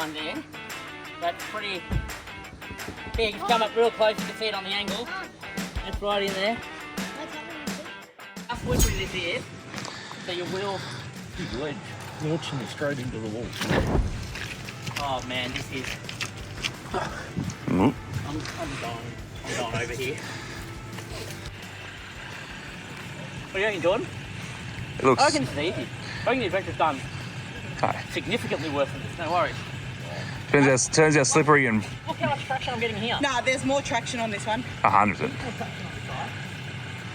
one there. That's pretty big. If you come up real close, you can see it on the angle. That's right in there. How slippery this is, so your wheel... Big ledge, launching it straight into the wall. Oh man, this is... Mm. I'm going over here. What do you reckon, Jordan? It looks... I reckon this is easy. I reckon the adventure's done Okay. significantly worse than this, no worries. Turns out slippery and Look how much traction I'm getting here. Nah, there's more traction on this one. 100%.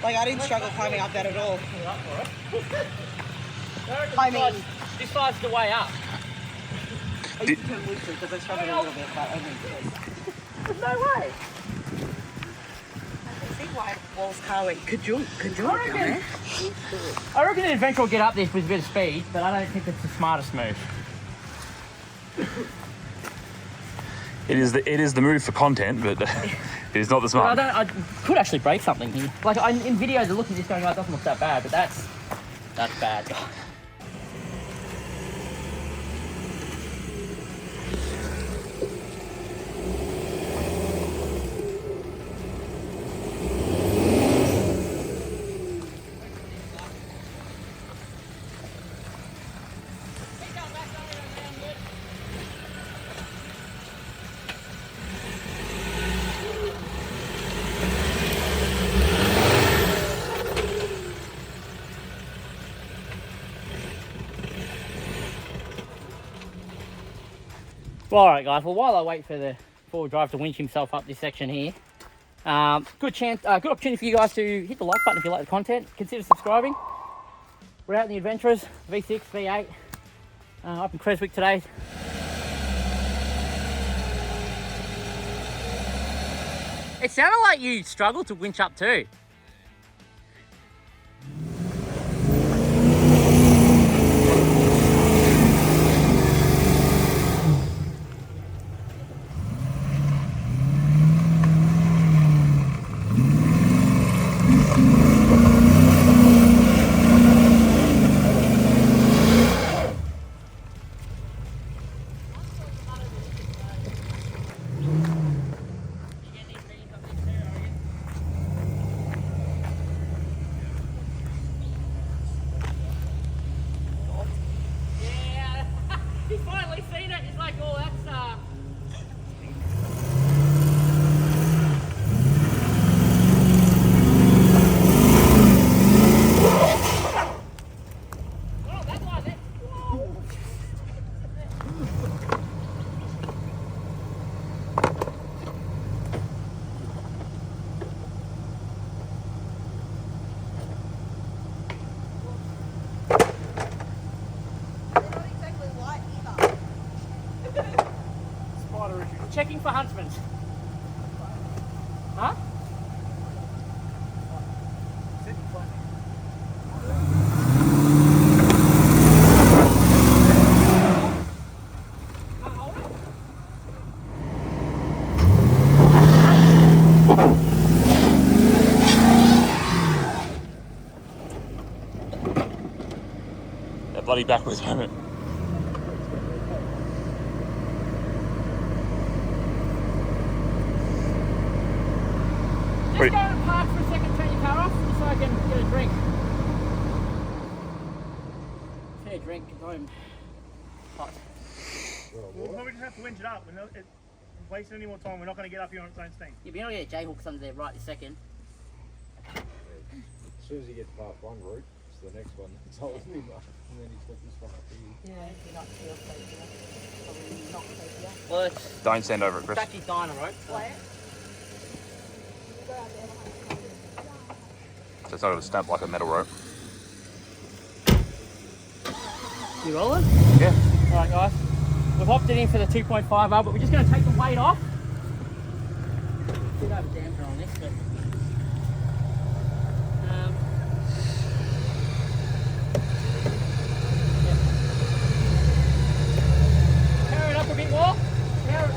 Like, I didn't struggle climbing up that at all. I mean, this side's the way up. I used to turn Winch because I struggled a little bit, but I mean, There's no way. I can see why Wall's car went ka-junk down there. I reckon the adventure will get up this with a bit of speed, but I don't think it's the smartest move. It is the move for content, but it is not the smart. I could actually break something here. Like in videos, I look at this going, oh, it doesn't look that bad, but that's bad. Well, alright guys, well while I wait for the four-wheel drive to winch himself up this section here, good opportunity for you guys to hit the like button if you like the content. Consider subscribing. We're out in the Adventurers, V6, V8, up in Creswick today. It sounded like you struggled to winch up too. He's finally seen it. He's like, oh, that's Oh, that was it. Whoa. Checking for huntsmen. Huh? That bloody backwards moment. Just go and park for a second, turn your car off, just so I can get a drink. Get a drink, go home. Hot. We'll probably just have to winch it up. We're not wasting any more time. We're not going to get up here on its own steam. Yeah, but you're not going to get J-hooks under there right this second. As soon as he gets past one route, it's the next one that's holding him up, and then he's got this one up here. Yeah, you're not feel safe enough. Probably not safe enough. Well, it's Don't stand over it, Chris. actually dyno rope. So. So it's not going to stamp like a metal rope. You rolling? Yeah. Alright guys, we've hopped it in for the 2.5R, but we're just going to take the weight off. Could have a damper on this, but... yeah. Power it up a bit more. Power it up.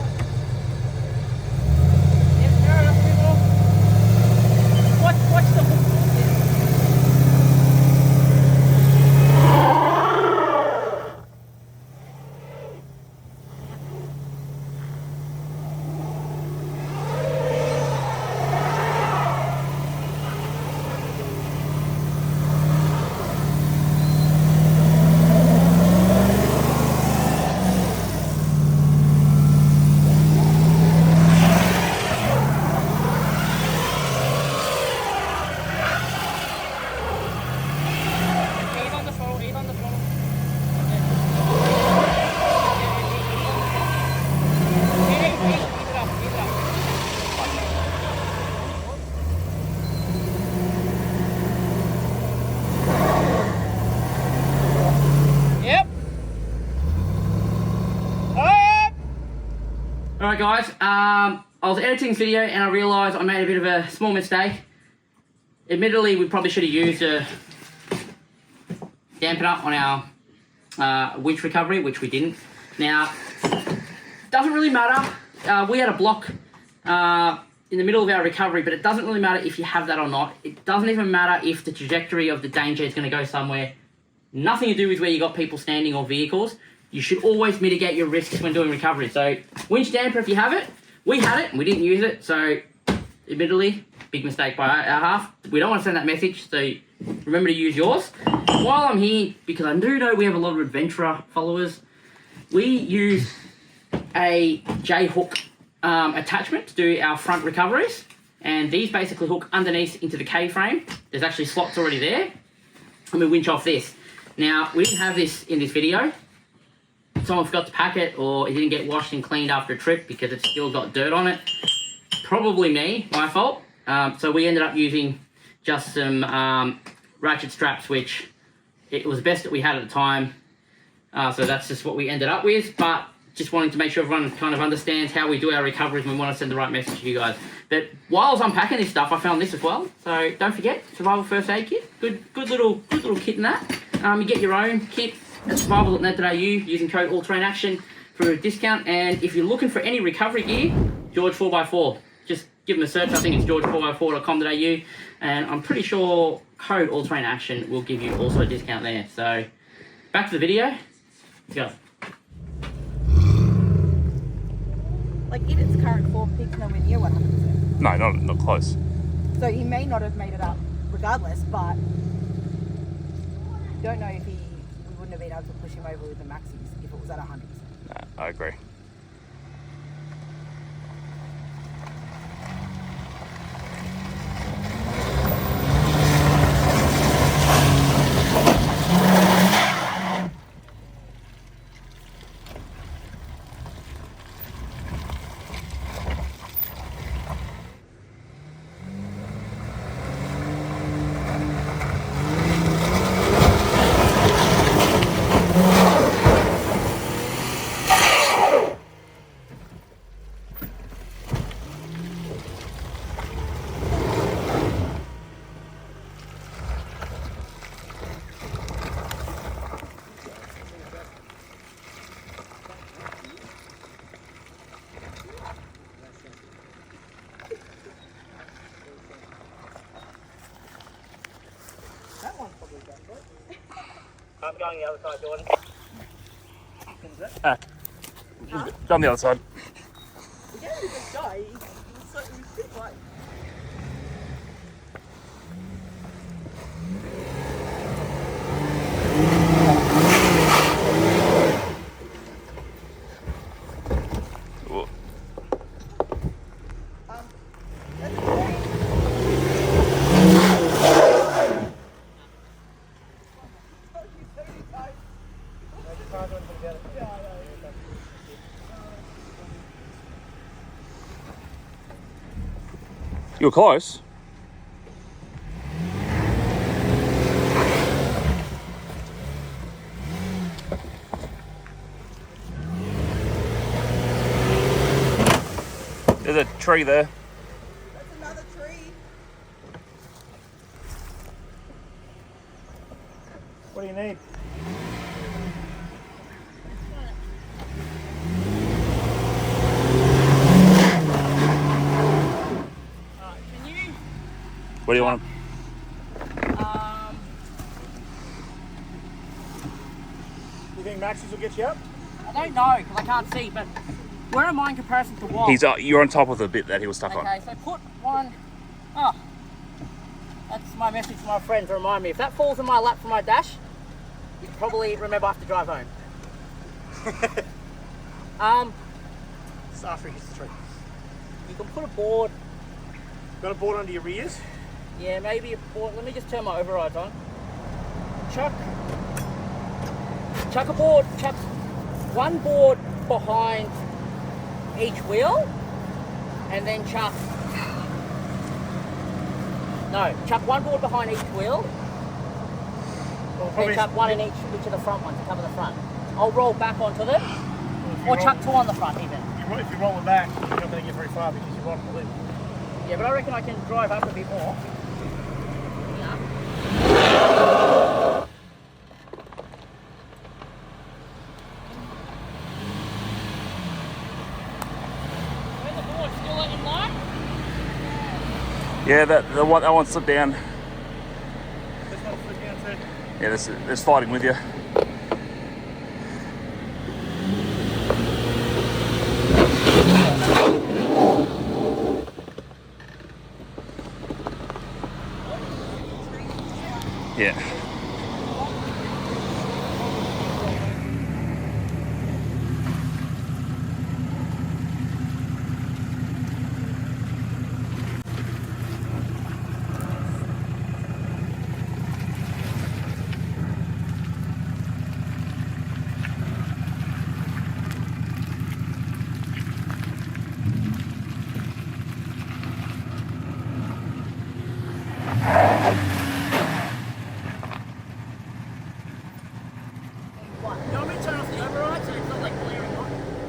Yep, power it up a bit more. Watch the hook. Alright guys, I was editing this video and I realised I made a bit of a small mistake. Admittedly, we probably should have used a dampener on our winch recovery, which we didn't. Now, doesn't really matter. We had a block in the middle of our recovery, but it doesn't really matter if you have that or not. It doesn't even matter if the trajectory of the danger is going to go somewhere. Nothing to do with where you got people standing or vehicles. You should always mitigate your risks when doing recovery. So, winch damper if you have it. We had it and we didn't use it, so admittedly, big mistake by our half. We don't want to send that message, so remember to use yours. While I'm here, because I do know we have a lot of Adventra followers, we use a J-hook attachment to do our front recoveries, and these basically hook underneath into the K-frame. There's actually slots already there, and we winch off this. Now, we didn't have this in this video. Someone forgot to pack it, or it didn't get washed and cleaned after a trip because it's still got dirt on it. Probably me, my fault. So we ended up using just some ratchet straps, which it was the best that we had at the time. So that's just what we ended up with, but just wanting to make sure everyone kind of understands how we do our recoveries and we want to send the right message to you guys. But while I was unpacking this stuff, I found this as well. So don't forget, survival first aid kit. Good little kit in that. You get your own kit at survival.net.au using code allterrainaction for a discount. And if you're looking for any recovery gear, George 4x4. Just give them a search. I think it's george4x4.com.au, and I'm pretty sure code allterrainaction will give you also a discount there. So back to the video. Let's go. Like in its current form, Pig's nowhere near 100%. No, not close. So he may not have made it up regardless, but don't know if we wouldn't have been able to push him over with the maxis if it was at 100%. No, I agree. I'm going the other side, Jordan. Down the other side. We gave him a big guy. He was big, like. Whoa. You were close. There's a tree there. That's another tree. What do you need? What do you want? You think maxis will get you up? I don't know because I can't see, but where am I in comparison to what? You're on top of the bit that he was stuck on. Okay, so put one. Oh, that's my message to my friend to remind me. If that falls in my lap from my dash, you probably remember I have to drive home. It's after he hits the tree. You can put a board. Got a board under your rears? Yeah, maybe a board. Let me just turn my overrides on. Chuck a board. Chuck one board behind each wheel, and then chuck one board behind each wheel, and chuck one in each of the front ones to cover the front. I'll roll back onto them, or chuck two on the front even. if you roll it back, you're not going to get very far because you're right on the lip. Yeah, but I reckon I can drive up a bit more. Yeah. When the board's still letting light? Yeah, that one slipped down. This one flipped down too. Yeah, they're sliding with you. Yeah.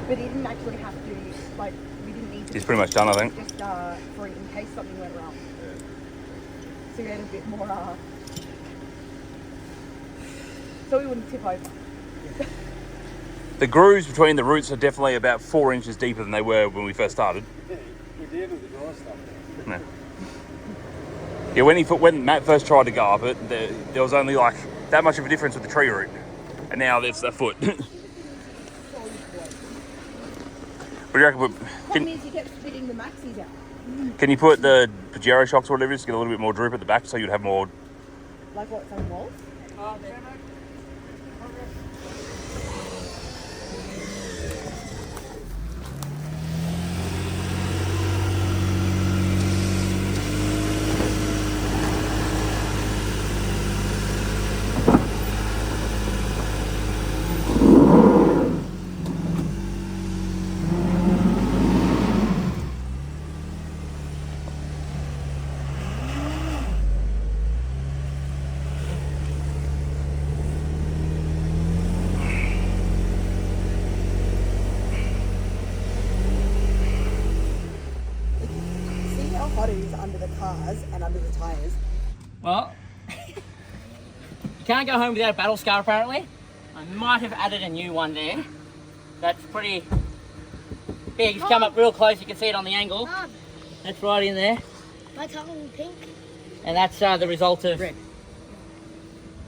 But he didn't actually have to, like, we didn't need to. He's pretty much done, I think. Just for in case something went wrong. So we had a bit more, so we wouldn't tip over. The grooves between the roots are definitely about 4 inches deeper than they were when we first started. Yeah, we did with the dry stuff. No. Yeah, when Matt first tried to go up it, there was only like that much of a difference with the tree root, and now it's a foot. What do you reckon? Problem is you kept spitting the maxis out. Can you put the Pajero shocks or whatever just get a little bit more droop at the back so you'd have more? Like what, some walls? Hot it is under the cars and under the tyres. Well, you can't go home without a battle scar apparently. I might have added a new one there. That's pretty big. It's come up real close, you can see it on the angle. Mom, That's right in there. my tongue pink. And that's the result of... Red.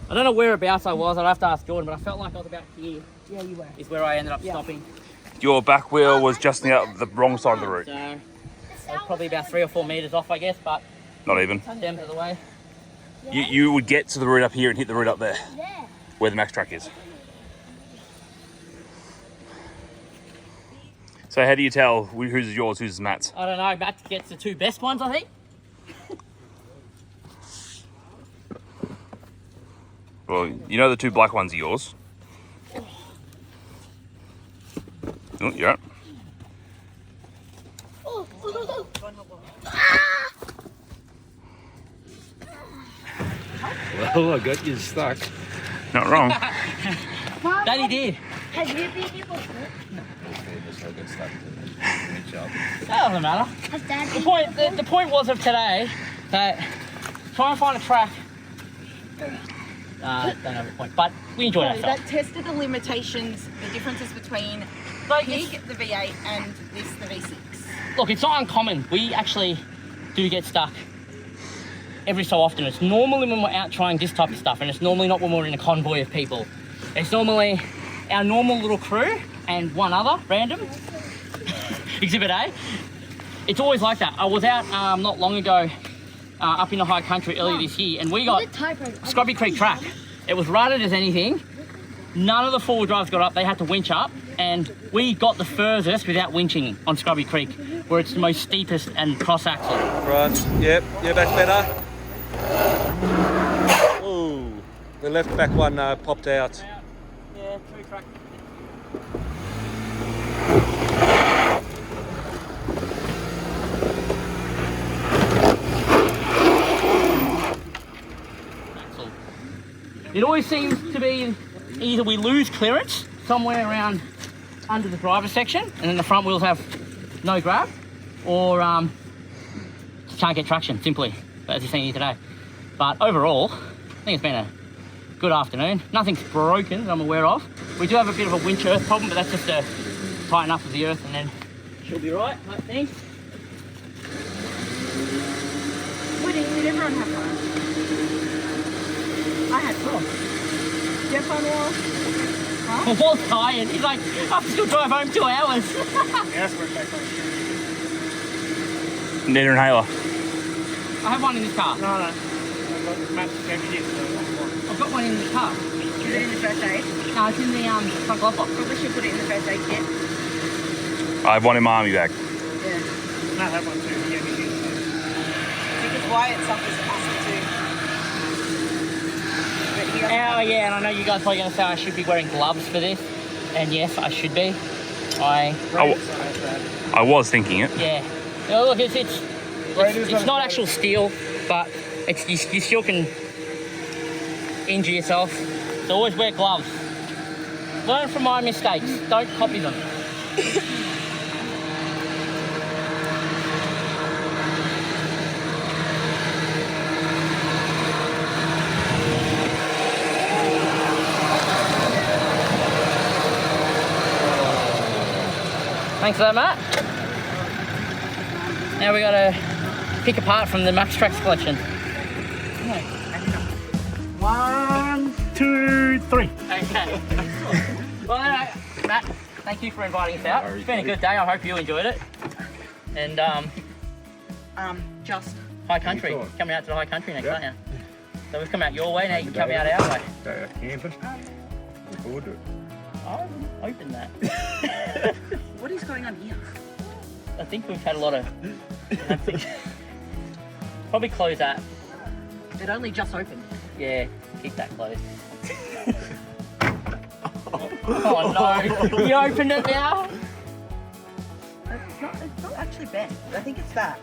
I don't know whereabouts I was, I'd have to ask Jordan, but I felt like I was about here. Yeah, you were. Is where I ended up Yeah. stopping. Your back wheel was just the wrong side of the route. So, I was probably about 3 or 4 metres off, I guess, but Not even. stems of the way. You would get to the route up here and hit the route up there, Yeah. where the max track is. So how do you tell whose yours, whose Matt's? I don't know, Matt gets the 2 best ones, I think. Well, you know the 2 black ones are yours. Oh, you're right. Well, I got you stuck. Not wrong. Daddy did. Have you been here before? That doesn't matter. Has Dad The been point, here before? the point was of today that try and find a track. Don't have a point, but we enjoyed No, ourselves. that tested the limitations, the differences between Like, Pig, the V8, and this, the V6. look, it's not uncommon. We actually do get stuck every so often. It's normally when we're out trying this type of stuff, and it's normally not when we're in a convoy of people. It's normally our normal little crew and one other random. Exhibit A. It's always like that. I was out not long ago up in the high country earlier this year, and we got Scrubby Creek track. It was rutted as anything. None of the 4-wheel drives got up. They had to winch up, and we got the furthest without winching on Scrubby Creek, where it's the most steepest and cross axle. Right, yep, yeah, back better. Ooh, the left back one popped out. Yeah, true track. Axle. It always seems to be either we lose clearance somewhere around under the driver's section, and then the front wheels have no grab, or can't get traction, simply, as you've seen here today. But overall, I think it's been a good afternoon. Nothing's broken that I'm aware of. We do have a bit of a winch earth problem, but that's just to tighten up with the earth and then she'll be right, I think. Woody, did everyone have fun? I had fun. Did you have fun, Wall? Huh? Wall's tired. He's like, I have to still drive home 2 hours. Need an inhaler. I have one in this car. No. Matt gave me this. I've got one in the car. Is it in the first aid? No, it's in the front glove box. Probably should put it in the first aid kit. I have one in my army bag. Yeah. Matt had one too. He gave me this. Because Wyatt suffers asthma too. But he doesn't Oh yeah, and I know you guys are probably going to say I should be wearing gloves for this. And yes, I should be. I was thinking it. Yeah. No, look, it's not actual steel, but it's you still can injure yourself. So always wear gloves. Learn from my mistakes. Don't copy them. Thanks for that, Matt. Now we got to pick apart from the Max Tracks collection. 1, 2, 3. Okay. Well, Matt, thank you for inviting us out. It's been a good day. I hope you enjoyed it. And just high country, coming out to the high country next, aren't you? So we've come out your way. Now you can come out our way. Camping. Look forward to it. I'll open that. what is going on here? I think we've had a lot of. Probably close that. It only just opened. Yeah, keep that closed. Oh no! You opened it now? It's not actually bent. I think it's that.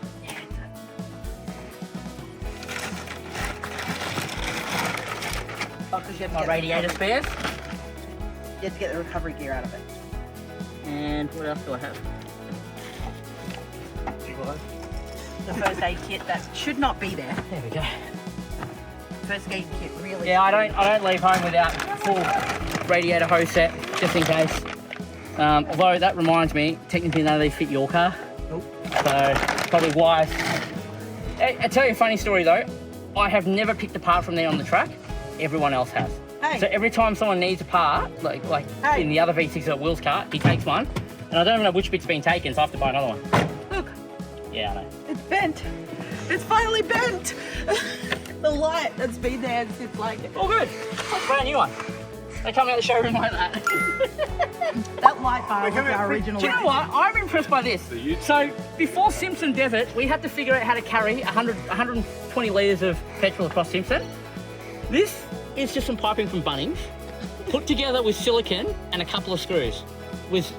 Oh, because you have to My get radiator spares. You have to get the recovery gear out of it. And what else do I have? The first aid kit that should not be there. There we go. First aid kit really. Yeah, I don't leave home without full radiator hose set, just in case. Although that reminds me, technically none of these fit your car. Nope. So probably why. I'll tell you a funny story though. I have never picked a part from there on the track. Everyone else has. Hey. So every time someone needs a part, like Hey. in the other V6 at Will's car, he takes one. And I don't even know which bit's been taken, so I have to buy another one. Look, Yeah, I know. it's bent. It's finally bent. The light that's been there since like All good. Like a brand new one. They come out the showroom like that. that light bar was our original. Do you know what? I'm impressed by this. So before Simpson Desert, we had to figure out how to carry 120 litres of petrol across Simpson. This is just some piping from Bunnings, put together with silicone and a couple of screws, with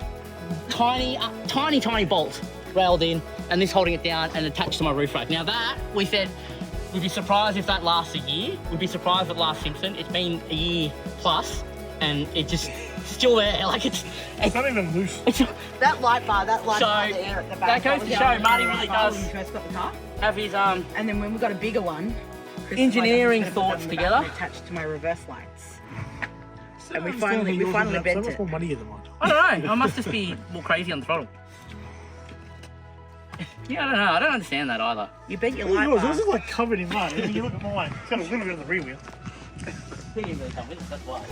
tiny bolts railed in, and this holding it down and attached to my roof rack. Now that, we said, we'd be surprised if that lasts a year. We'd be surprised if it lasts Simpson. It's been a year plus, and it's just still there. Like it's not even loose. That light bar, So, there at the back. that goes to was show the Marty only really bar does when we first got the car. have his And then when we got a bigger one, Chris engineering was like, I'm thoughts just gonna put together. that attached to my reverse lights. And we So finally bent much it. more money in the one. I don't know. I must just be more crazy on the throttle. Yeah, I don't know. I don't understand that either. You bent your Look light at yours. bar. Yours is like covered in mud. And then you look at mine. It's got a little bit of the rear wheel. He didn't really come with us, that's why.